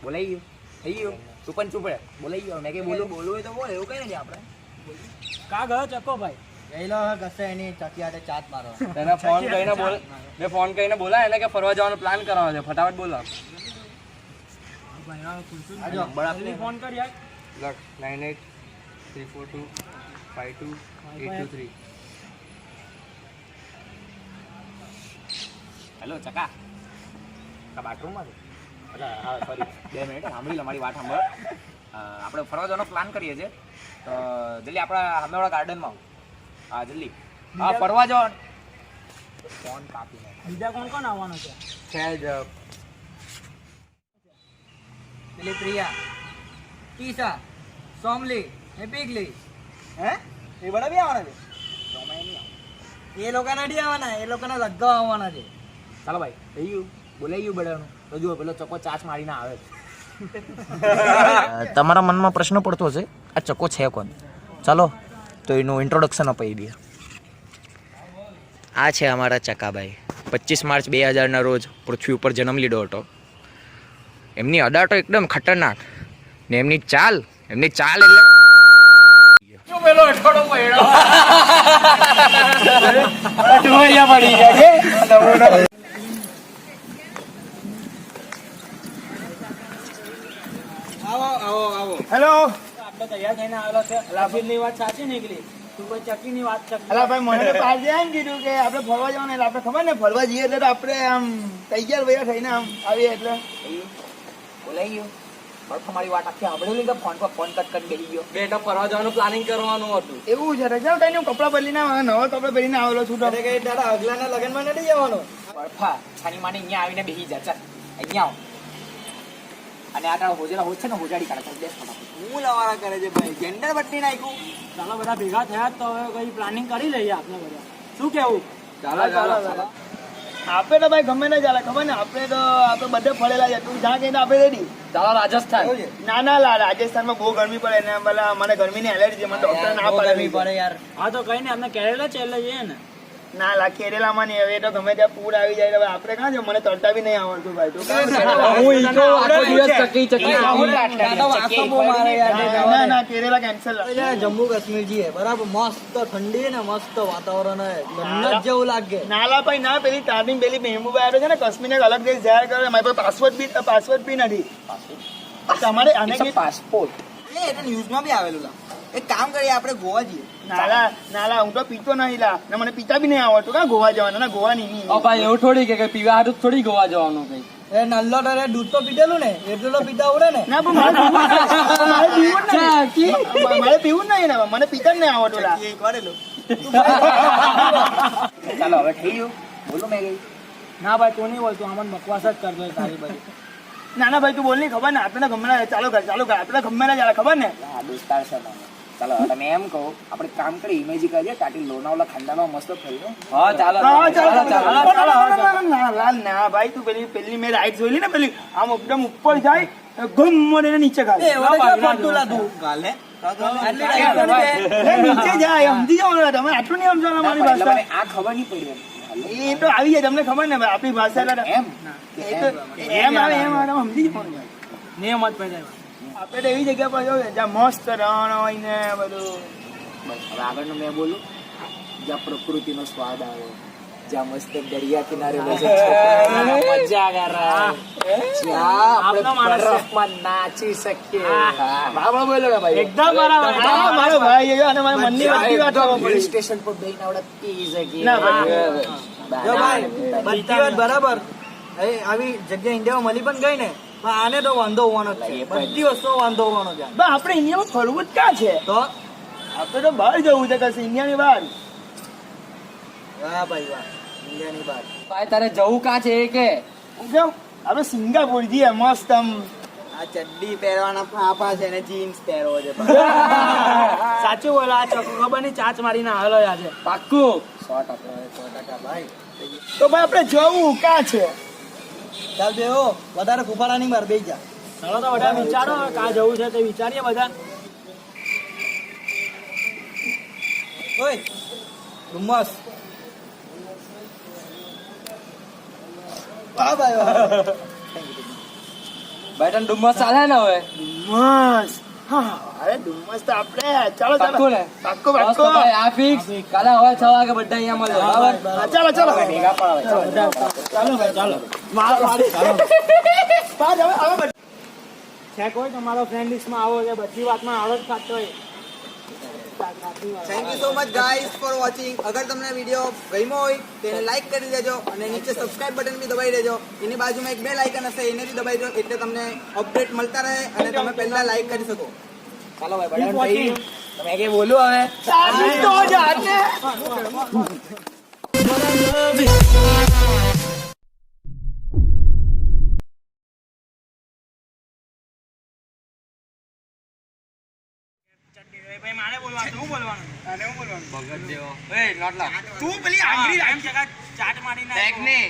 બોલાઈ ગયું થઈ ગયું તું પણ ચૂપ રહે બોલાઈ ગયો મેં કઈ બોલવું હોય તો બોલ એવું કઈ નથી આપણે કા ગયો ચકો ભાઈ ગયેલો કશે એની ચકી હાથે ચાટ મારો તેને ફોન કરીને બોલ મેં ફોન કરીને બોલા એને કે ફરવા જવાનો પ્લાન કરવાનો છે ફટાફટ બોલો ફોન કર યાર લખ 9834252823 હેલો ચકા બાથરૂમમાં સોરી 2 મિનિટ સાંભળી લો મારી વાત સાંભળ આપણે ફરવા જવાનો પ્લાન કરીએ છીએ તો જલ્દી આપણા સામેવાળા ગાર્ડનમાં હા જલ્દી હા ફરવા જવાનું ફોન કાપી નાખ બીજા કોણ કોણ આવવાનો છે પેલી પ્રિયા ટીસા સોમલી ને પીગલી હે એ બધા બી આવવાના છે એ લોકો નથી આવવાના એ લોકોના લગ્ગા આવવાના છે ચાલો ભાઈ થઈ ગયું બોલાઈ ગયું બધાનું તો જુઓ પેલો ચકો ચાચ મારીને આવે તમારા મનમાં પ્રશ્ન પડતો હશે આ ચકો છે કોણ ચાલો તો એનું ઇન્ટ્રોડક્શન અપાઈ દઈએ આ છે અમારા ચકાભાઈ 25 માર્ચ 2000ના રોજ પૃથ્વી ઉપર જન્મ લીધો હતો એમની અદા તો એકદમ ખતરનાક ને એમની ચાલ એટલે પેલો અઠવાડો પડ્યો અઠવાડિયા પડી ગયા હેલો આપણે તૈયાર થઈને આવેલો છે લાફીરની વાત સાચી નીકળી તું કોઈ ચકીની વાત ચકી અલા ભાઈ મને તો પાછી એમ કીધું કે આપણે ફરવા જવાનું એટલે આપણે ખબર ને ફરવા જઈએ એટલે તો આપણે આમ તૈયાર વૈયાર થઈને આમ આવીએ એટલે બોલાઈ ગયું બરફ મારી વાત આખી સાંભળેલી કે ફોન પર ફોન કટ કરી બેસી ગયો બેટા ફરવા જવાનું પ્લાનિંગ કરવાનું હતું એવું છે રજા કઈ કપડા બદલીને નવા કપડા પહેરીને આવેલો છું તો કઈ તારા અગલાના લગ્નમાં નથી જવાનો બરફા છાની માની અહીંયા આવીને બેસી જા ચાલ અહીંયા આવ અને આ તારા હોજેલા હોજ છે ને હોજાડી કાઢે ચાલ બેસ ફટાફટ હું લવારા કરે છે ભાઈ જેન્ડર બદલી નાખ્યું ચાલો બધા ભેગા થયા તો હવે કઈ પ્લાનિંગ કરી લઈએ આપણે બધા શું કેવું ચાલો આપણે તો ભાઈ ગમે ને ચાલે ખબર ને આપણે બધે ફરેલા છે તું જ્યાં કઈ આપણે રેડી ચાલો રાજસ્થાન ના રાજસ્થાનમાં બહુ ગરમી પડે ને મને ગરમીની એલર્જી છે મને ડોક્ટર ના પડે યાર હા તો કઈ નહીં આપણે કેરેલા ચેલે જઈએ ને ના લા કેરેલામાં નહીં હવે તો ગમે ત્યાં પૂર આવી જાય હવે આપણે ક્યાં છે મને તરતા બી નહીં આવડતું ભાઈ તો ના કેરેલા કેન્સલ જમ્મુ કાશ્મીર જઈએ બરાબર મસ્ત ઠંડી ને મસ્ત વાતાવરણ જન્નત જેવું લાગે નાલા ભાઈ ના પેલી તારની પેલી મહેબૂબા આવ્યો છે ને કાશ્મીર એક અલગ દેશ જાહેર કરે મારી પાસે પાસપોર્ટ બી નથી તમારે આને પાસપોર્ટ ન્યૂઝમાં બી આવેલું એક કામ કરીએ આપણે ગોવા જઈએ નાલા હું તો પીતો નહીં લા ને મને પીતા બી નહીં આવડતું કા ગોવા જવાનું ના ગોવા નહીં ભાઈ એવું થોડી કે પીવા હાટું થોડી ગોવા જવાનું કઈ એ નલ્લો તારે દૂધ તો પીધેલું ને એટલું તો પીતા આવડે ને ના પણ મારે પીવું જ નહીં ને મને પીતા જ નહીં આવડતું લા ચાલો હવે થઈ ગયું બોલો મેં ગઈ ના ભાઈ તું નહીં બોલતું આમાં બકવાસ જ કરતો તારી બધી ના ભાઈ તું બોલ નહીં ખબર ને આપણે ગમે ચાલો કર આપણે ગમે ના ચાલે ખબર ને હા દોસ્તાર છે ચાલો તમે એમ કહો આપણે કામ કરી ઇમેજિન કરીએ તાટી લોનાવાલા ખાંડામાં મસ્ત થયું હા ચાલો ના ભાઈ તું પેલી મેં રાઈટ જોઈ ને પેલી આમ એકદમ ઉપર જાય ગમ મને નીચે નીચે જાય સમજી જાવ તમે આટલું નહીં સમજો મારી ભાષા આ ખબર નહીં પડી એ તો આવી જાય તમને ખબર ને આપણી ભાષા એમ એમ આવે સમજી જાવ નિયમ જ પહેલાં આપણે તો એવી જગ્યા પર જવું જ્યાં મસ્ત રણ હોય ને બધું બસ હવે આગળનું મેં બોલું જ્યાં પ્રકૃતિનો સ્વાદ આવે જ્યાં મસ્ત દરિયા કિનારે મજા કરે જ્યાં આપણે બરફમાં નાચી શકીએ બરાબર બોલો ને ભાઈ એકદમ બરાબર મારો ભાઈ અને મારા મનની વાત હિલ સ્ટેશન પર બેસીને આપણે પી શકીએ ના ભાઈ જો ભાઈ બધી વાત બરાબર આવી જગ્યા ઇન્ડિયામાં મળી પણ ગઈ ને આને તો વાંધો હોવાનો જ છે બધી વસ્તુનો વાંધો હોવાનો છે આપણે ઇન્ડિયામાં ફરવું જ ક્યાં છે તો આપણે તો બહાર જવું છે કશે ઇન્ડિયાની બહાર વાહ ભાઈ વાહ ઇન્ડિયાની બહાર ભાઈ તારે જવું કાં છે એ કે આપણે સિંગાપુર જઈએ મસ્ત આમ આ ચડ્ડી પહેરવાના ફાફા છે ને જીન્સ પહેરવો છે સાચું બોલો આ ચકુ ખબર નહીં ચાચ મારીને આવેલો આજે પાક્કું 100% ભાઈ તો ભાઈ આપણે જવું ક્યાં છે ચાલ બેહો વધારે ફૂફાડાની માર બેસી જા ચાલો તો બધા વિચારો કાં જવું છે તે વિચારીએ બધા ઓય ડુમસ વાહ ભાઈ વાહ ભાઈ તને ડુમ્મસ ચાલે ને હવે ડુમ્મસ હા અરે ડુમ્મસ તો આપણે ચાલો પાક્કું ને પાક્કો બસ તો ભાઈ આ ફિક્સ કાલે હવે 6 વાગે બધા અહીંયા મળે બરાબર ચાલો ચાલો ભેગા પડે ચાલો ભાઈ ચાલો મારી છે કોઈ તમારો ફ્રેન્ડ લિસ્ટમાં આવો છે બધી વાતમાં આવો જ ખાતો હોય thank you so much guys for watching. અગર તમને વિડીયો ગમ્યો હોય તો એને લાઈક કરી દેજો અને નીચે સબસ્ક્રાઇબ બટન બી દબાવી દેજો. એની બાજુમાં એક બેલ આઇકન હશે એને બી દબાવી દો એટલે તમને અપડેટ મળતા રહે અને તમે પહેલા લાઈક કરી શકો. ચાલો ભાઈ બધાને થઈ ગયું. તમે કે બોલું હવે મારે બોલવાનું હું બોલવાનું ભગત જેવો એ નોટ લા તું પેલી આંગળી ચાટ મારીને ટેકની